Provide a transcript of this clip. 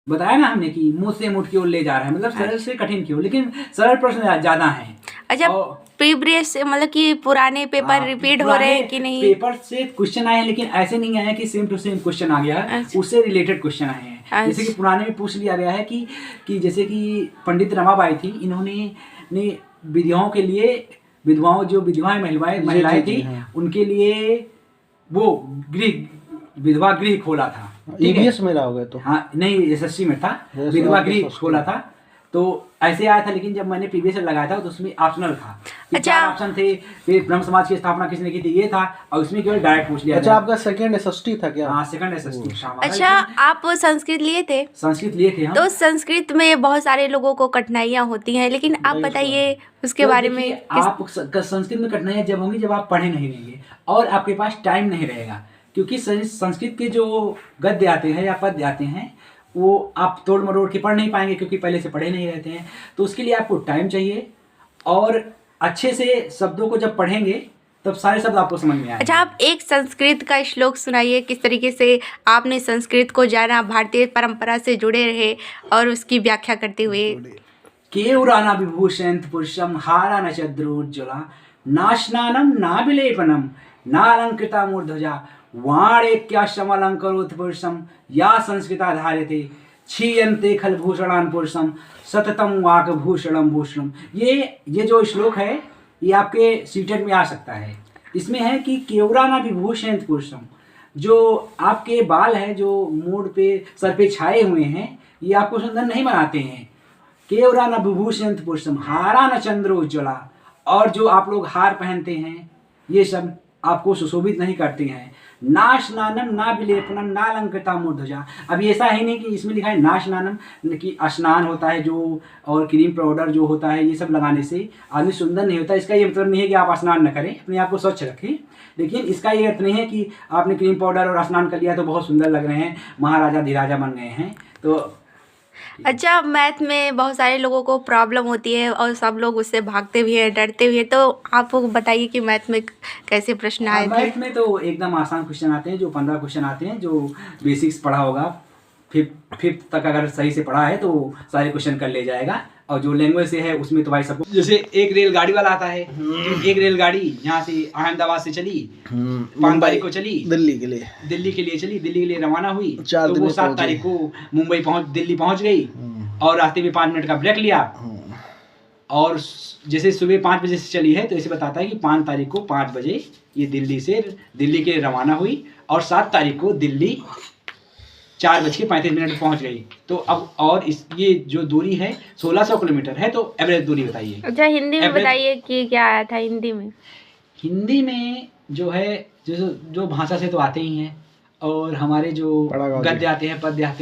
बताया ना हमने कि मुंह से मुठ की ओर ले जा रहा है, मतलब सरल से कठिन की ओर, लेकिन सरल प्रश्न ज्यादा हैं। अच्छा, प्रीवियस मतलब कि पुराने पेपर रिपीट हो रहे हैं कि नहीं? पेपर से क्वेश्चन आए हैं, लेकिन ऐसे नहीं आए कि सेम टू सेम क्वेश्चन आ गया है। अच्छा। उससे रिलेटेड क्वेश्चन आए हैं। जैसे कि पुराने में पूछ लिया गया है कि जैसे कि पंडित रमाबाई थी, इन्होंने विधवाओं के लिए, विधवाओं जो विधवाएं महिलाएं थी, उनके लिए वो विधवा गृह खोला था। ईवीएस में रहोगे तो? हाँ, नहीं, एसएससी में था, विधवा गृह खोला था। तो ऐसे आया था, लेकिन जब मैंने प्रीवियस लगाया था तो उसमें ऑप्शनल था। अच्छा, 4 ऑप्शन थे। फिर ब्रह्म समाज की स्थापना किसने की थी, ये था, और उसमें केवल डायरेक्ट पूछ लिया। अच्छा, आपका सेकंड एसएसटी था क्या? हाँ, सेकंड एसएसटी था। अच्छा, आप संस्कृत लिए थे? संस्कृत लिए थे हम। तो संस्कृत में बहुत सारे लोगों को कठिनाइयाँ होती हैं, लेकिन आप बताइए उसके बारे में। आप संस्कृत में कठिनाइयाँ जब होंगी जब आप पढ़े नहीं रहेंगे और आपके पास टाइम नहीं रहेगा, क्योंकि संस्कृत के जो गद्य आते हैं या पद्य आते हैं वो आप तोड़ मरोड़ के पढ़ नहीं पाएंगे, क्योंकि पहले से पढ़े नहीं रहते हैं। तो उसके लिए आपको टाइम चाहिए, और अच्छे से शब्दों को जब पढ़ेंगे तब सारे शब्द आपको समझ में आएंगे। अच्छा, आप एक संस्कृत का श्लोक सुनाइए, किस तरीके से आपने संस्कृत को जाना, भारतीय परंपरा से जुड़े रहे और उसकी व्याख्या करते हुए। केयूराना विभूषयन्त पुरुषम हारा न चद्रोज्ज्वला नाशनानम नाभिलेपनम नालंकृता मूर्धजा वाणेक्याशमलंकरोत पुरुषम या संस्कृता धार्यते क्षीयन्ते खलभूषणान् पुरुषम सततम वाकभूषणम भूषणम। ये जो श्लोक है ये आपके सीटेट में आ सकता है। इसमें है कि केयूराना विभूषयन्त पुरुषम, जो आपके बाल हैं जो मूड पे सर पे छाए हुए हैं, ये आपको सुंदर नहीं बनाते हैं। केयूराना विभूषयन्त पुरुषम हारा न चंद्रोज्ज्वला, और जो आप लोग हार पहनते हैं ये सब आपको सुशोभित नहीं करते हैं। नाशनानम ना विलेपनम नालंकृता मूर्धजा। अब ऐसा है नहीं कि इसमें लिखा है नाशनानम कि स्नान होता है जो, और क्रीम पाउडर जो होता है, ये सब लगाने से आदमी सुंदर नहीं होता। इसका ये मतलब नहीं है कि आप स्नान न करें, अपने आप को स्वच्छ रखें, लेकिन इसका ये अर्थ नहीं है कि आपने क्रीम पाउडर और स्नान कर लिया तो बहुत सुंदर लग रहे हैं, महाराजा धीराजा बन गए हैं। तो अच्छा, मैथ में बहुत सारे लोगों को प्रॉब्लम होती है और सब लोग उससे भागते भी हैं, डरते भी हैं, तो आप बताइए कि मैथ में कैसे प्रश्न आए थे? मैथ में तो एकदम आसान क्वेश्चन आते हैं, जो 15 क्वेश्चन आते हैं, जो बेसिक्स पढ़ा होगा, फिफ्थ तक अगर सही से पढ़ा है तो सारे क्वेश्चन कर ले जाएगा। और जो लैंग्वेज से है उसमें तो भाई सबको, जैसे एक रेलगाड़ी वाला आता है, एक रेलगाड़ी यहाँ से अहमदाबाद से चली, 5 तारीख को चली दिल्ली के लिए चली, दिल्ली के लिए रवाना हुई, तो वो 7 तारीख को दिल्ली पहुंच गई, और रास्ते में 5 मिनट का ब्रेक लिया, और जैसे सुबह 5 बजे से चली है तो ऐसे बताता है कि 5 तारीख को 5 बजे ये दिल्ली के रवाना हुई, और 7 तारीख को दिल्ली 4:35 पहुंच गई। तो अब और ये जो दूरी है 1600 किलोमीटर है, तो एवरेज दूरी बताइए। अच्छा, हिंदी में बताइए कि क्या आया था हिंदी में? हिंदी में जो है जो भाषा से तो आते ही हैं, और हमारे जो गद्य आते हैं, पद्य आते हैं,